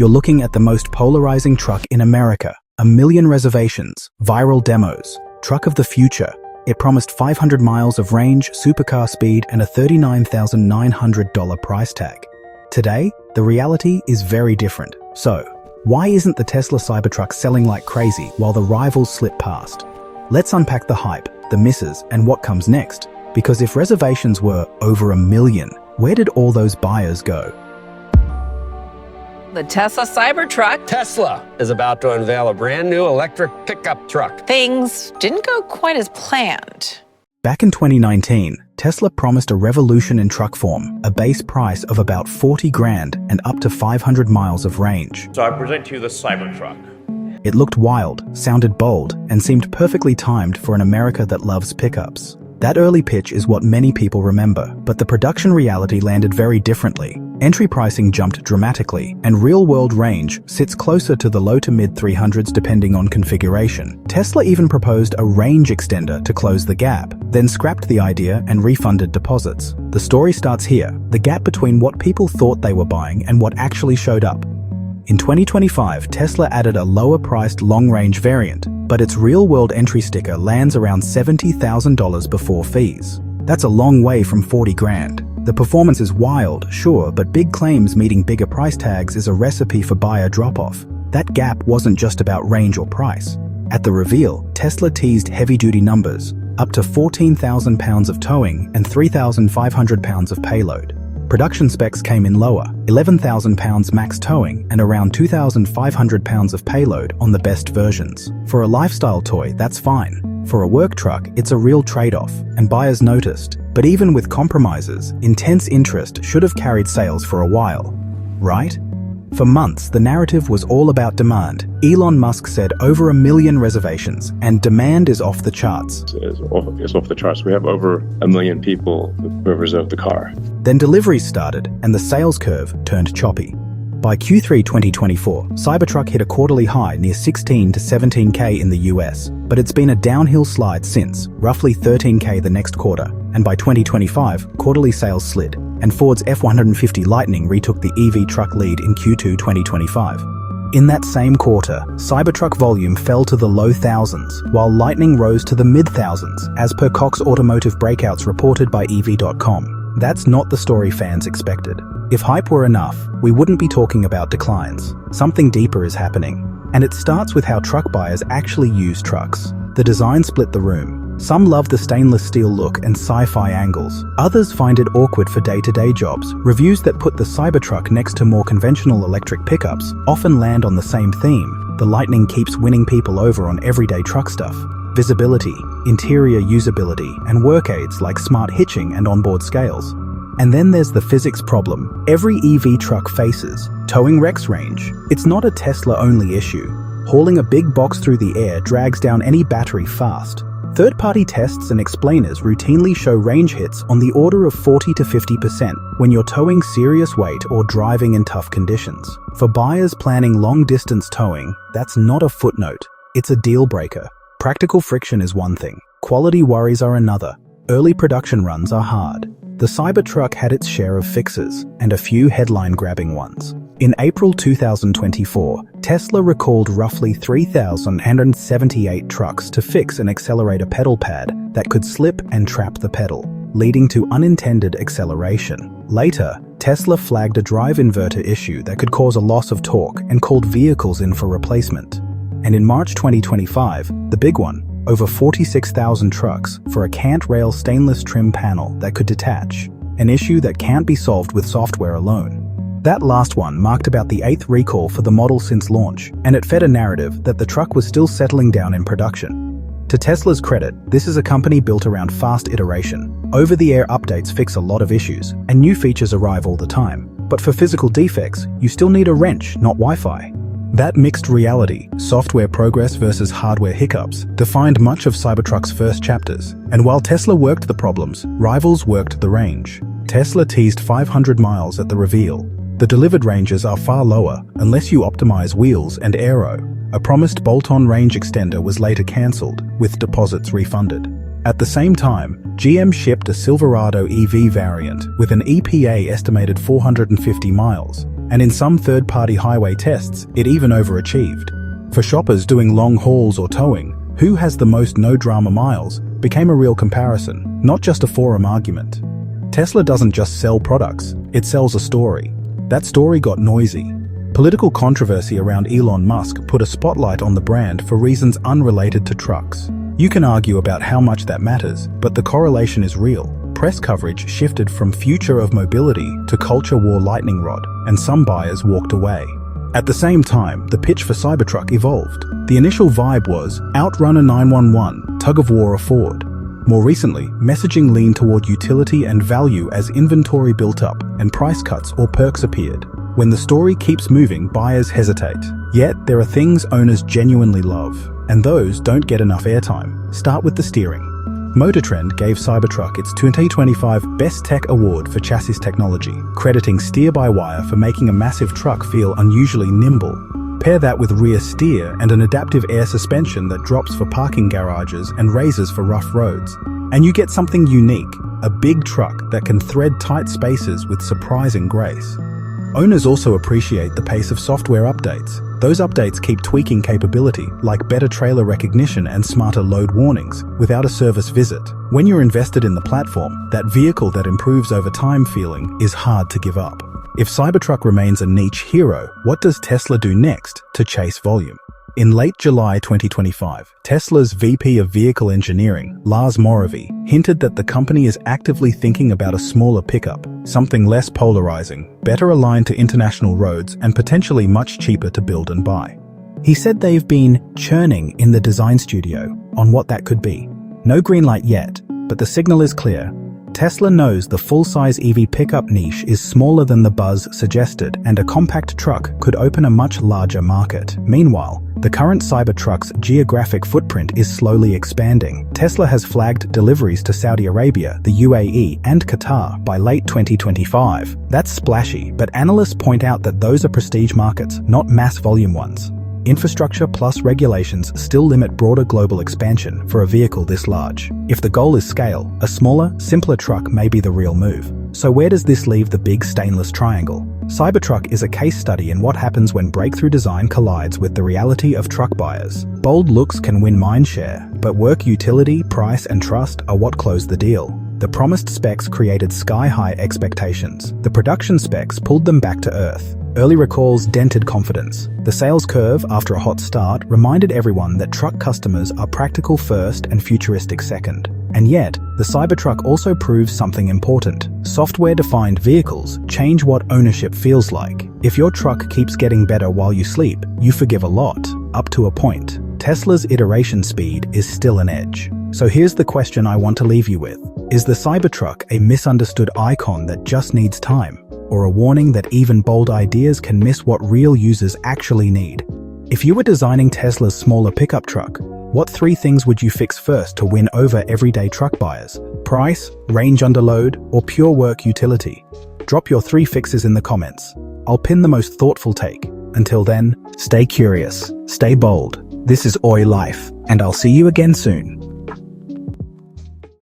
You're looking at the most polarizing truck in America. 1 million reservations, viral demos, truck of the future. It promised 500 miles of range, supercar speed, and a $39,900 price tag. Today, the reality is very different. So, why isn't the Tesla Cybertruck selling like crazy while the rivals slip past? Let's unpack the hype, the misses, and what comes next. Because if reservations were over 1 million, where did all those buyers go? The Tesla Cybertruck. Tesla is about to unveil a brand new electric pickup truck. Things didn't go quite as planned. Back in 2019, Tesla promised a revolution in truck form, a base price of about 40 grand and up to 500 miles of range. So I present to you the Cybertruck. It looked wild, sounded bold, and seemed perfectly timed for an America that loves pickups. That early pitch is what many people remember, but the production reality landed very differently. Entry pricing jumped dramatically, and real-world range sits closer to the low to mid-300s depending on configuration. Tesla even proposed a range extender to close the gap, then scrapped the idea and refunded deposits. The story starts here, the gap between what people thought they were buying and what actually showed up. In 2025, Tesla added a lower-priced long-range variant, but its real-world entry sticker lands around $70,000 before fees. That's a long way from 40 grand. The performance is wild, sure, but big claims meeting bigger price tags is a recipe for buyer drop-off. That gap wasn't just about range or price. At the reveal, Tesla teased heavy-duty numbers, up to 14,000 pounds of towing and 3,500 pounds of payload. Production specs came in lower, 11,000 pounds max towing and around 2,500 pounds of payload on the best versions. For a lifestyle toy, that's fine. For a work truck, it's a real trade-off, and buyers noticed. But even with compromises, intense interest should have carried sales for a while, right? For months, the narrative was all about demand. Elon Musk said over 1 million reservations, and demand is off the charts. It's off the charts. We have over 1 million people who have reserved the car. Then deliveries started, and the sales curve turned choppy. By Q3 2024, Cybertruck hit a quarterly high near 16 to 17K in the US, but it's been a downhill slide since, roughly 13K the next quarter, and by 2025, quarterly sales slid, and Ford's F-150 Lightning retook the EV truck lead in Q2 2025. In that same quarter, Cybertruck volume fell to the low thousands, while Lightning rose to the mid-thousands, as per Cox Automotive Breakouts reported by EV.com. That's not the story fans expected. If hype were enough, we wouldn't be talking about declines. Something deeper is happening. And it starts with how truck buyers actually use trucks. The design split the room. Some love the stainless steel look and sci-fi angles. Others find it awkward for day-to-day jobs. Reviews that put the Cybertruck next to more conventional electric pickups often land on the same theme. The Lightning keeps winning people over on everyday truck stuff. Visibility, interior usability, and work aids like smart hitching and onboard scales. And then there's the physics problem every EV truck faces, towing Rex range. It's not a Tesla-only issue. Hauling a big box through the air drags down any battery fast. Third-party tests and explainers routinely show range hits on the order of 40 to 50% when you're towing serious weight or driving in tough conditions. For buyers planning long-distance towing, that's not a footnote. It's a deal-breaker. Practical friction is one thing. Quality worries are another. Early production runs are hard. The Cybertruck had its share of fixes, and a few headline-grabbing ones. In April 2024, Tesla recalled roughly 3,178 trucks to fix an accelerator pedal pad that could slip and trap the pedal, leading to unintended acceleration. Later, Tesla flagged a drive inverter issue that could cause a loss of torque and called vehicles in for replacement. And in March 2025, the big one, over 46,000 trucks for a cant rail stainless trim panel that could detach, an issue that can't be solved with software alone. That last one marked about the 8th recall for the model since launch, and it fed a narrative that the truck was still settling down in production. To Tesla's credit, this is a company built around fast iteration. Over-the-air updates fix a lot of issues, and new features arrive all the time. But for physical defects, you still need a wrench, not Wi-Fi. That mixed reality, software progress versus hardware hiccups, defined much of Cybertruck's first chapters. And while Tesla worked the problems, rivals worked the range. Tesla teased 500 miles at the reveal. The delivered ranges are far lower, unless you optimize wheels and aero. A promised bolt-on range extender was later cancelled, with deposits refunded. At the same time, GM shipped a Silverado EV variant with an EPA estimated 450 miles, and in some third-party highway tests, it even overachieved. For shoppers doing long hauls or towing, who has the most no-drama miles became a real comparison, not just a forum argument. Tesla doesn't just sell products, it sells a story. That story got noisy. Political controversy around Elon Musk put a spotlight on the brand for reasons unrelated to trucks. You can argue about how much that matters, but the correlation is real. Press coverage shifted from future of mobility to culture war lightning rod, and some buyers walked away. At the same time, the pitch for Cybertruck evolved. The initial vibe was outrun a 911, tug of war a Ford. More recently, messaging leaned toward utility and value as inventory built up and price cuts or perks appeared. When the story keeps moving, buyers hesitate. Yet, there are things owners genuinely love, and those don't get enough airtime. Start with the steering. MotorTrend gave Cybertruck its 2025 Best Tech Award for chassis technology, crediting steer-by-wire for making a massive truck feel unusually nimble. Pair that with rear steer and an adaptive air suspension that drops for parking garages and raises for rough roads. And you get something unique, a big truck that can thread tight spaces with surprising grace. Owners also appreciate the pace of software updates. Those updates keep tweaking capability, like better trailer recognition and smarter load warnings, without a service visit. When you're invested in the platform, that vehicle that improves over time feeling is hard to give up. If Cybertruck remains a niche hero, what does Tesla do next to chase volume? In late July 2025, Tesla's VP of Vehicle Engineering, Lars Moravy, hinted that the company is actively thinking about a smaller pickup, something less polarizing, better aligned to international roads, and potentially much cheaper to build and buy. He said they've been churning in the design studio on what that could be. No green light yet, but the signal is clear. Tesla knows the full-size EV pickup niche is smaller than the buzz suggested, and a compact truck could open a much larger market. Meanwhile, the current Cybertruck's geographic footprint is slowly expanding. Tesla has flagged deliveries to Saudi Arabia, the UAE, and Qatar by late 2025. That's splashy, but analysts point out that those are prestige markets, not mass volume ones. Infrastructure plus regulations still limit broader global expansion for a vehicle this large. If the goal is scale, a smaller, simpler truck may be the real move. So where does this leave the big stainless triangle? Cybertruck is a case study in what happens when breakthrough design collides with the reality of truck buyers. Bold looks can win mindshare, but work, utility, price, and trust are what close the deal. The promised specs created sky-high expectations. The production specs pulled them back to earth. Early recalls dented confidence. The sales curve, after a hot start, reminded everyone that truck customers are practical first and futuristic second. And yet, the Cybertruck also proves something important. Software-defined vehicles change what ownership feels like. If your truck keeps getting better while you sleep, you forgive a lot, up to a point. Tesla's iteration speed is still an edge. So here's the question I want to leave you with. Is the Cybertruck a misunderstood icon that just needs time? Or a warning that even bold ideas can miss what real users actually need? If you were designing Tesla's smaller pickup truck, what 3 things would you fix first to win over everyday truck buyers? Price, range under load, or pure work utility? Drop your 3 fixes in the comments. I'll pin the most thoughtful take. Until then, stay curious, stay bold. This is Oi Life, and I'll see you again soon.